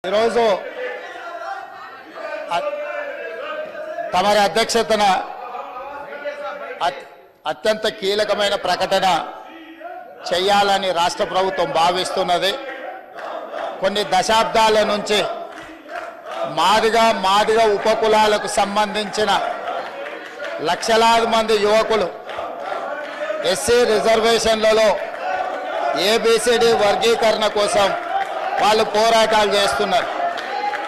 ఈరోజు తమరి అధ్యక్షతన అత్యంత కీలకమైన ప్రకటన చేయాలని రాష్ట్ర ప్రభుత్వం భావిస్తున్నది. కొన్ని దశాబ్దాల నుంచి మాదిగ ఉపకులాలకు సంబంధించిన లక్షలాది మంది యువకులు ఎస్సీ రిజర్వేషన్లలో ఏబిసిడి వర్గీకరణ కోసం వాళ్ళు పోరాటాలు చేస్తున్నారు.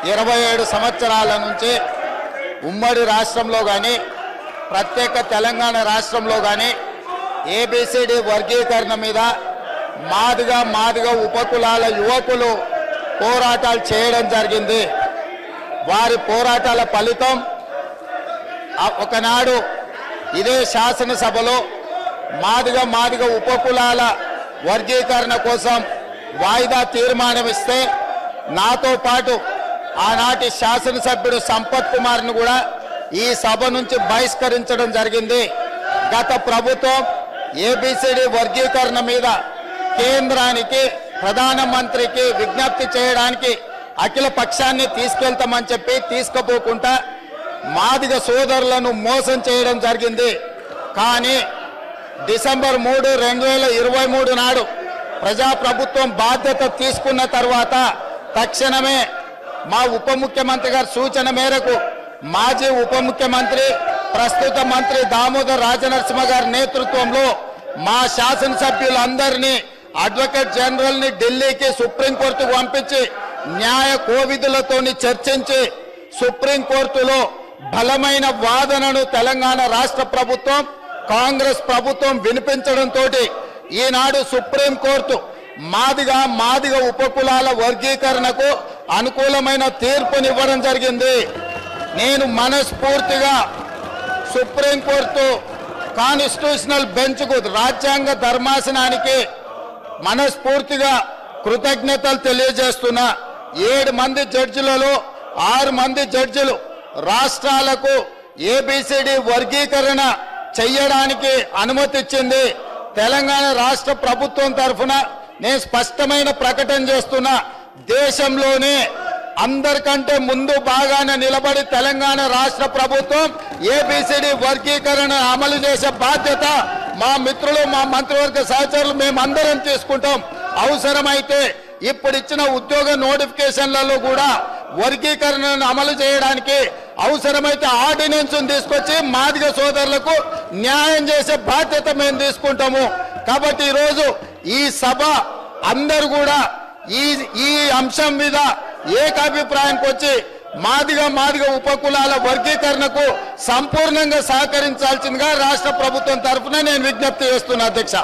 27 సంవత్సరాల నుంచి ఉమ్మడి రాష్ట్రంలో కానీ ప్రత్యేక తెలంగాణ రాష్ట్రంలో కానీ ఏబిసిడి వర్గీకరణ మీద మాదిగ ఉపకులాల యువకులు పోరాటాలు చేయడం జరిగింది. వారి పోరాటాల ఫలితం ఒకనాడు ఇదే శాసనసభలో మాదిగ ఉపకులాల వర్గీకరణ కోసం వాయిదా తీర్మానం ఇస్తే నాతో పాటు ఆనాటి శాసనసభ్యుడు సంపత్ కుమార్ను కూడా ఈ సభ నుంచి బహిష్కరించడం జరిగింది. గత ప్రభుత్వం ఏబిసిడి వర్గీకరణ మీద కేంద్రానికి ప్రధానమంత్రికి విజ్ఞప్తి చేయడానికి అఖిల పక్షాన్ని తీసుకెళ్తామని చెప్పి తీసుకుపోకుండా మాదిగ సోదరులను మోసం చేయడం జరిగింది. కానీ డిసెంబర్ 3, 2023 నాడు ప్రజాప్రభుత్వం బాధ్యత తీసుకున్న తర్వాత తక్షణమే మా ఉప ముఖ్యమంత్రి గారి సూచన మేరకు మాజీ ఉప ముఖ్యమంత్రి ప్రస్తుత మంత్రి దామోదర్ రాజనరసింహ గారి నేతృత్వంలో మా శాసనసభ్యులందరినీ అడ్వకేట్ జనరల్ని ఢిల్లీకి సుప్రీంకోర్టుకు పంపించి న్యాయ కోవిధులతోని చర్చించి సుప్రీంకోర్టులో బలమైన వాదనను తెలంగాణ రాష్ట్ర ప్రభుత్వం కాంగ్రెస్ ప్రభుత్వం వినిపించడంతో ఈనాడు సుప్రీంకోర్టు మాదిగ ఉపకులాల వర్గీకరణకు అనుకూలమైన తీర్పునివ్వడం జరిగింది. నేను మనస్ఫూర్తిగా సుప్రీంకోర్టు కాన్స్టిట్యూషనల్ బెంచ్కు రాజ్యాంగ ధర్మాసనానికి మనస్ఫూర్తిగా కృతజ్ఞతలు తెలియజేస్తున్నా. 7 మంది జడ్జిలలో 6 మంది జడ్జిలు రాష్ట్రాలకు ఏబిసిడి వర్గీకరణ చెయ్యడానికి అనుమతి ఇచ్చింది. తెలంగాణ రాష్ట్ర ప్రభుత్వం తరఫున నేను స్పష్టమైన ప్రకటన చేస్తున్నా. దేశంలోనే అందరికంటే ముందు బాగానే నిలబడి తెలంగాణ రాష్ట్ర ప్రభుత్వం ఏబిసిడి వర్గీకరణ అమలు చేసే బాధ్యత మా మిత్రులు మా మంత్రివర్గ సహచరులు మేమందరం తీసుకుంటాం. అవసరమైతే ఇప్పుడు ఇచ్చిన ఉద్యోగ నోటిఫికేషన్లలో కూడా వర్గీకరణను అమలు చేయడానికి అవసరమైతే ఆర్డినెన్స్ తీసుకొచ్చి మాదిగ సోదరులకు న్యాయం చేసే బాధ్యత మేము తీసుకుంటాము. కాబట్టి ఈరోజు ఈ సభ అందరూ కూడా ఈ అంశం మీద ఏకాభిప్రాయానికి వచ్చి మాదిగ ఉపకులాల వర్గీకరణకు సంపూర్ణంగా సహకరించాల్సిందిగా రాష్ట్ర ప్రభుత్వం తరఫున నేను విజ్ఞప్తి చేస్తున్నా అధ్యక్ష.